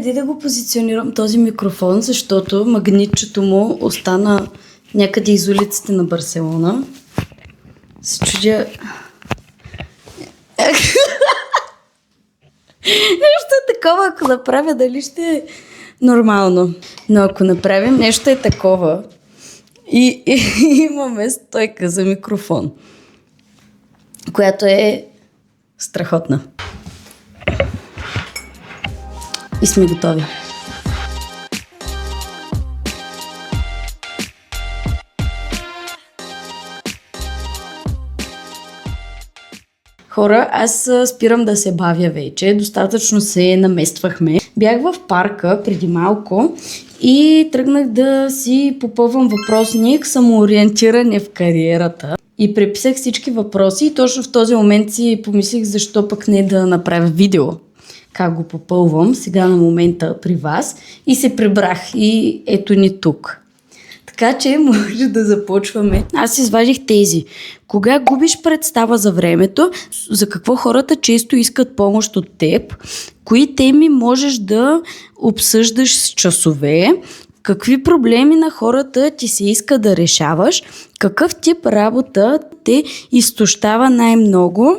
Преди да го позиционирам този микрофон, защото магнитчето му остана някъде из улиците на Барселона, се чудя... Нещо е такова, ако направя, дали ще е нормално. Но ако направим нещо е такова и имаме стойка за микрофон, която е страхотна. И сме готови. Хора, аз спирам да се бавя вече. Достатъчно се намествахме. Бях в парка преди малко и тръгнах да си попълвам въпросник самоориентиране в кариерата. И преписах всички въпроси и точно в този момент си помислих защо пък не да направя видео. Как го попълвам сега на момента при вас и се прибрах и ето ни тук. Така че може да започваме. Аз извадих тези. Кога губиш представа за времето, за какво хората често искат помощ от теб, кои теми можеш да обсъждаш с часове, какви проблеми на хората ти се иска да решаваш, какъв тип работа те изтощава най-много,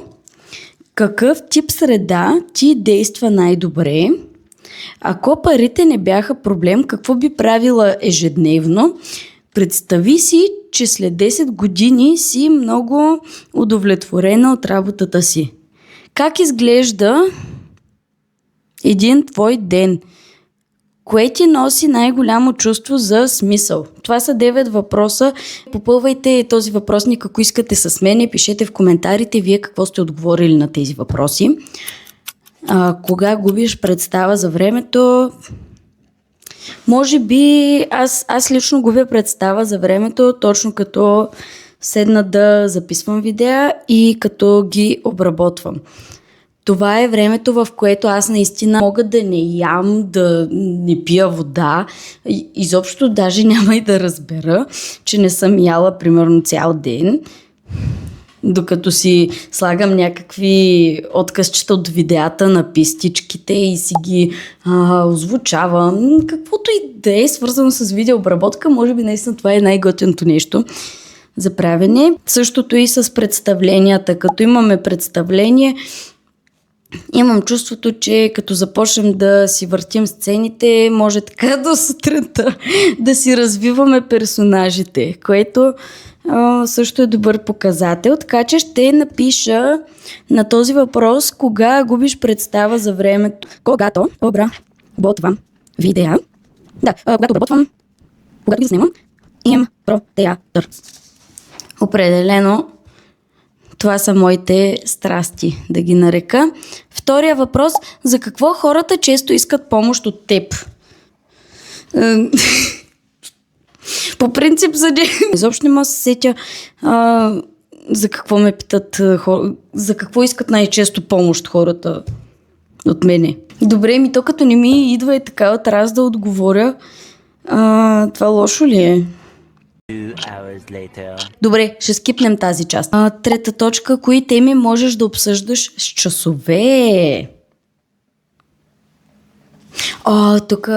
какъв тип среда ти действа най-добре, ако парите не бяха проблем, какво би правила ежедневно? Представи си, че след 10 години си много удовлетворена от работата си. Как изглежда един твой ден? Кое ти носи най-голямо чувство за смисъл? Това са 9 въпроса. Попълвайте този въпросник, ако искате с мен. Пишете в коментарите вие какво сте отговорили на тези въпроси. Кога губиш представа за времето? Може би аз лично губя представа за времето, точно като седна да записвам видеа и като ги обработвам. Това е времето, в което аз наистина мога да не ям, да не пия вода. Изобщо даже няма и да разбера, че не съм яла примерно цял ден. Докато си слагам някакви откъсчета от видеята на пистичките и си ги озвучавам. Каквото и да е свързано с видеообработка, може би наистина това е най-готиното нещо за правене. Същото и с представленията. Като имаме представление, имам чувството, че като започнем да си въртим сцените, може така до сутринта да си развиваме персонажите, което също е добър показател. Така че ще напиша на този въпрос кога губиш представа за времето, когато обработвам видеа. Да, когато ги снимам, импротеатър. Определено това са моите страсти, да ги нарека. Втория въпрос, за какво хората често искат помощ от теб? По принцип, изобщо не мога да се сетя за какво ме питат, за какво искат най-често помощ хората от мене. Добре, то като не ми идва е така от раз да отговоря, това лошо ли е? Добре, ще скипнем тази част. Трета точка, кои теми можеш да обсъждаш с часове? Тук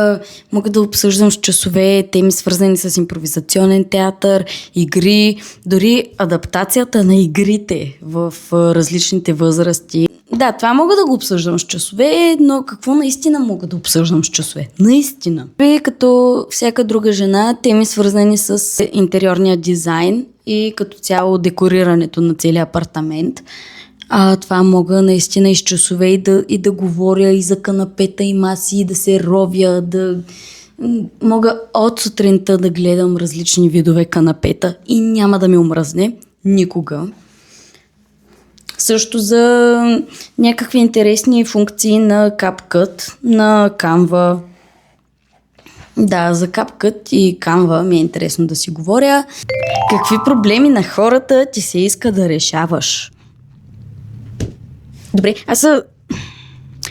мога да обсъждам с часове теми свързани с импровизационен театър, игри, дори адаптацията на игрите в различните възрасти. Да, това мога да го обсъждам с часове, но какво наистина мога да обсъждам с часове? Наистина. И като всяка друга жена, теми свързани с интериорния дизайн и като цяло декорирането на целия апартамент. Това мога наистина и с часове и да говоря и за канапета и маси, и да се ровя, мога от сутринта да гледам различни видове канапета и няма да ми омръзне никога. Също за някакви интересни функции на CapCut, на Canva. Да, за CapCut и Canva ми е интересно да си говоря. Какви проблеми на хората ти се иска да решаваш? Добре,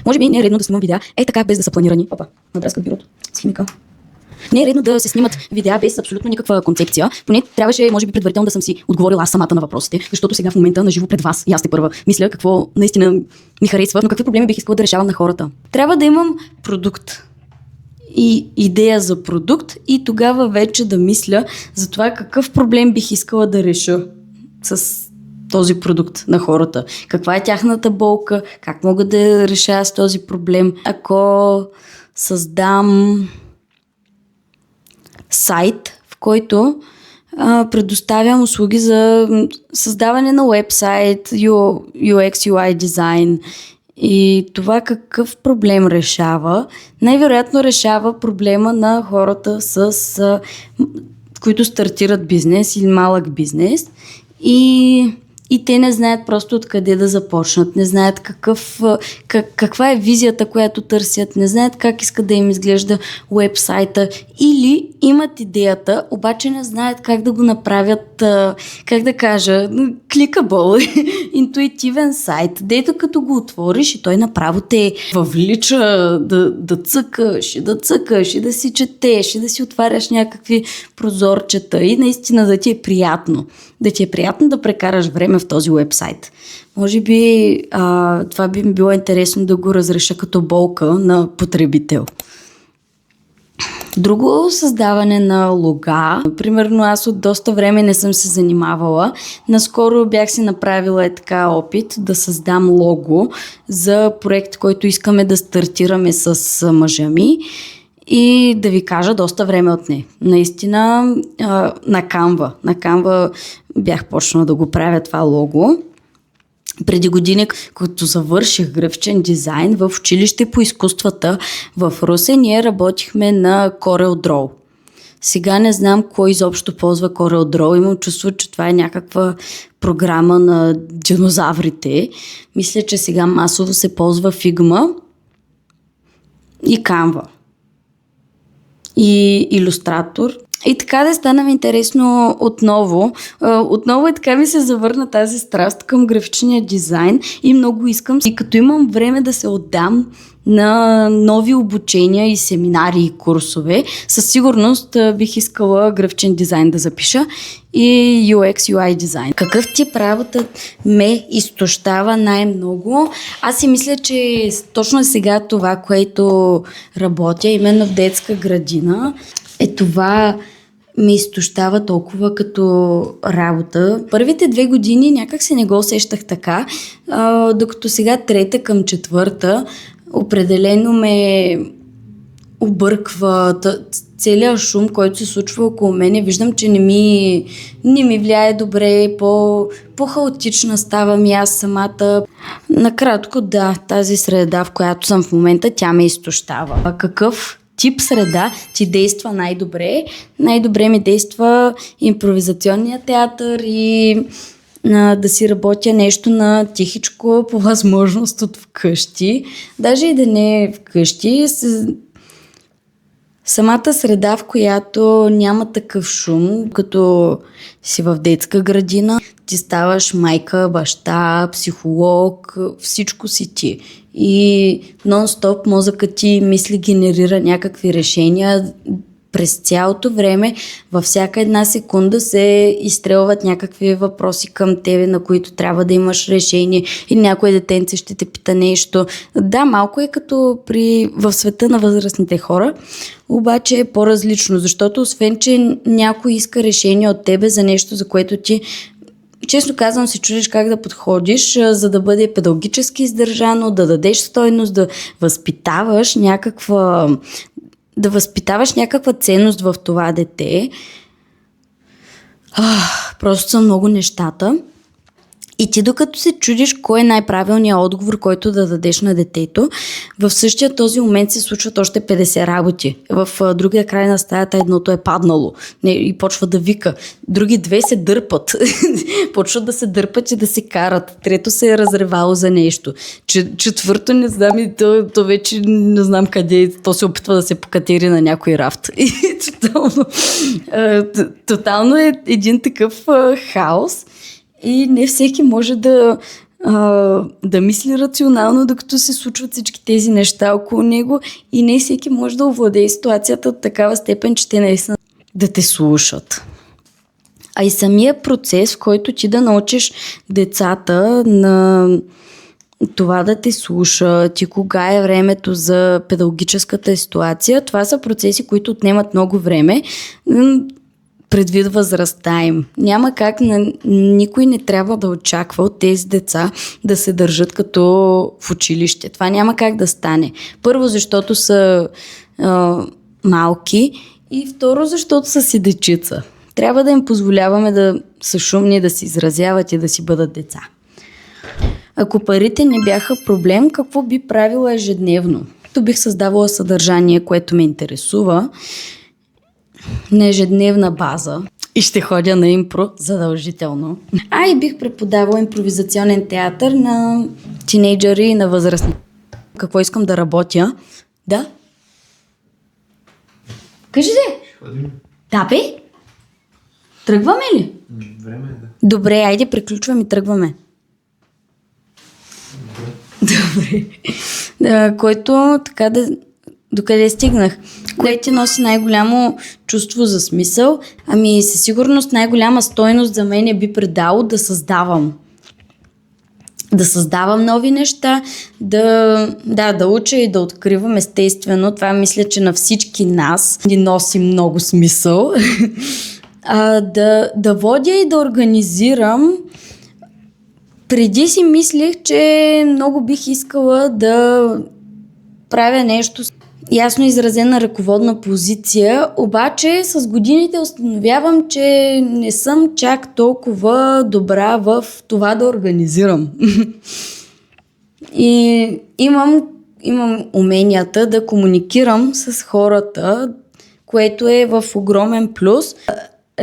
може би не е редно да снимам видеа така без да са планирани. Надраскат бюрото с химикал. Не е редно да се снимат видеа без абсолютно никаква концепция. Поне трябваше, може би, предварително да съм си отговорила аз самата на въпросите, защото сега в момента на живо пред вас и аз тепърва мисля какво наистина ми харесва, но какви проблеми бих искала да решавам на хората. Трябва да имам продукт. и идея за продукт и тогава вече да мисля за това какъв проблем бих искала да реша с този продукт на хората. Каква е тяхната болка, как мога да реша с този проблем. Ако създам сайт, в който предоставям услуги за създаване на уебсайт, UX, UI дизайн и това какъв проблем решава. Най-вероятно решава проблема на хората, които стартират бизнес или малък бизнес и те не знаят просто откъде да започнат, не знаят каква е визията, която търсят, не знаят как искат да им изглежда уебсайта или имат идеята, обаче не знаят как да го направят, как да кажа, кликабъл, интуитивен сайт, дето като го отвориш и той направо те въвлича да цъкаш и да си четеш и да си отваряш някакви прозорчета и наистина да ти е приятно. Да ти е приятно да прекараш време в този уебсайт. Може би това би ми било интересно да го разреша като болка на потребител. Друго създаване на лога. Примерно аз от доста време не съм се занимавала. Наскоро бях си направила така опит да създам лого за проект, който искаме да стартираме с мъжа ми. И да ви кажа, доста време отне. Наистина на Canva бях почнала да го правя това лого. Преди години, като завърших графичен дизайн в училище по изкуствата в Русе, ние работихме на CorelDRAW. Сега не знам кой изобщо ползва CorelDRAW. Имам чувство, че това е някаква програма на динозаврите. Мисля, че сега масово се ползва Figma и Canva. И илюстратор. И така да стана ми интересно отново. Отново и така ми се завърна тази страст към графичния дизайн и много искам. И като имам време да се отдам на нови обучения и семинари и курсове, със сигурност бих искала графичен дизайн да запиша и UX, UI дизайн. Какъв тип работа ме изтощава най-много? Аз си мисля, че точно сега това, което работя, именно в детска градина, това ме изтощава толкова като работа. Първите 2 години някак се не го усещах така, докато сега 3 към 4 определено ме обърква целият шум, който се случва около мене. Виждам, че не ми влияе добре, по-хаотична ставам и аз самата. Накратко, да, тази среда, в която съм в момента, тя ме изтощава. Какъв тип среда ти действа най-добре? Най-добре ми действа импровизационния театър и да си работя нещо на тихичко, по възможност от вкъщи. Даже и да не е вкъщи, самата среда, в която няма такъв шум, като си в детска градина, ти ставаш майка, баща, психолог, всичко си ти. И нон-стоп мозъкът ти мисли, генерира някакви решения. През цялото време, във всяка една секунда се изстрелват някакви въпроси към тебе, на които трябва да имаш решение и някое детенце ще те пита нещо. Да, малко е като в света на възрастните хора, обаче е по-различно, защото освен, че някой иска решение от тебе за нещо, за което ти честно казвам, се чудиш как да подходиш, за да бъде педагогически издържано, да дадеш стойност, да възпитаваш някаква ценност в това дете. Просто са много нещата. И ти докато се чудиш кой е най-правилният отговор, който да дадеш на детето, в същия този момент се случват още 50 работи. В другия край на стаята едното е паднало и почва да вика. Други 2 се дърпат. Почват да се дърпат и да се карат. Трето се е разревало за нещо. Четвърто не знам и то вече не знам къде. То се опитва да се покатери на някой рафт. И тотално е един такъв хаос. И не всеки може да мисли рационално, докато се случват всички тези неща около него и не всеки може да овладее ситуацията от такава степен, че те наистина да те слушат. А и самия процес, в който ти да научиш децата това да те слуша, ти кога е времето за педагогическата ситуация, това са процеси, които отнемат много време предвид възрастта им. Няма как, никой не трябва да очаква от тези деца да се държат като в училище. Това няма как да стане. Първо, защото са малки и второ, защото са си дечица. Трябва да им позволяваме да са шумни, да се изразяват и да си бъдат деца. Ако парите не бяха проблем, какво би правила ежедневно? То бих създавала съдържание, което ме интересува на ежедневна база и ще ходя на импро задължително. И бих преподавала импровизационен театър на тинейджъри и на възрастни. Какво искам да работя? Да? Кажи се! Да, бе? Тръгваме ли? Време е, да. Добре, айде приключваме и тръгваме. Добре. Който така докъде стигнах? Кое ти носи най-голямо чувство за смисъл? Със сигурност най-голяма стойност за мен би предало да създавам. Да създавам нови неща, да уча и да откривам естествено. Това мисля, че на всички нас ни носи много смисъл. Да водя и да организирам. Преди си мислех, че много бих искала да правя нещо с ясно изразена ръководна позиция, обаче с годините установявам, че не съм чак толкова добра в това да организирам. И имам уменията да комуникирам с хората, което е в огромен плюс.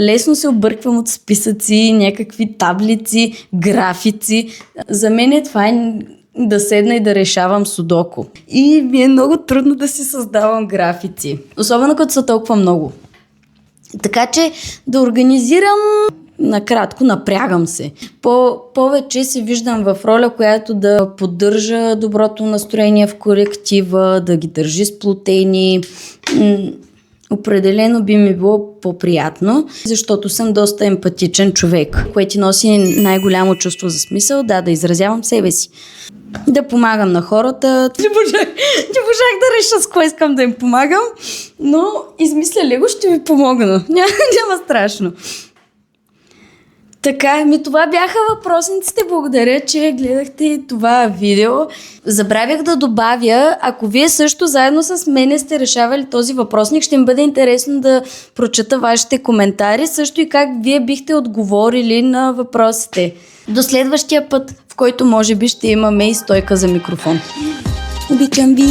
Лесно се обърквам от списъци, някакви таблици, графици. За мен това е да седна и да решавам судоко. И ми е много трудно да си създавам графици. Особено като са толкова много. Така че да организирам, накратко, напрягам се. Повече се виждам в роля, която да поддържа доброто настроение в колектива, да ги държи сплотени. Определено би ми било по-приятно, защото съм доста емпатичен човек, което ти носи най-голямо чувство за смисъл, да изразявам себе си. Да помагам на хората. Не можах да реша с кое искам да им помагам, но измисля ли го, ще ви помогна. Няма страшно. Така, това бяха въпросниците. Благодаря, че гледахте това видео. Забравях да добавя, ако вие също заедно с мене сте решавали този въпросник, ще ми бъде интересно да прочета вашите коментари, също и как вие бихте отговорили на въпросите. До следващия път, в който може би ще имаме и стойка за микрофон. Обичам ви!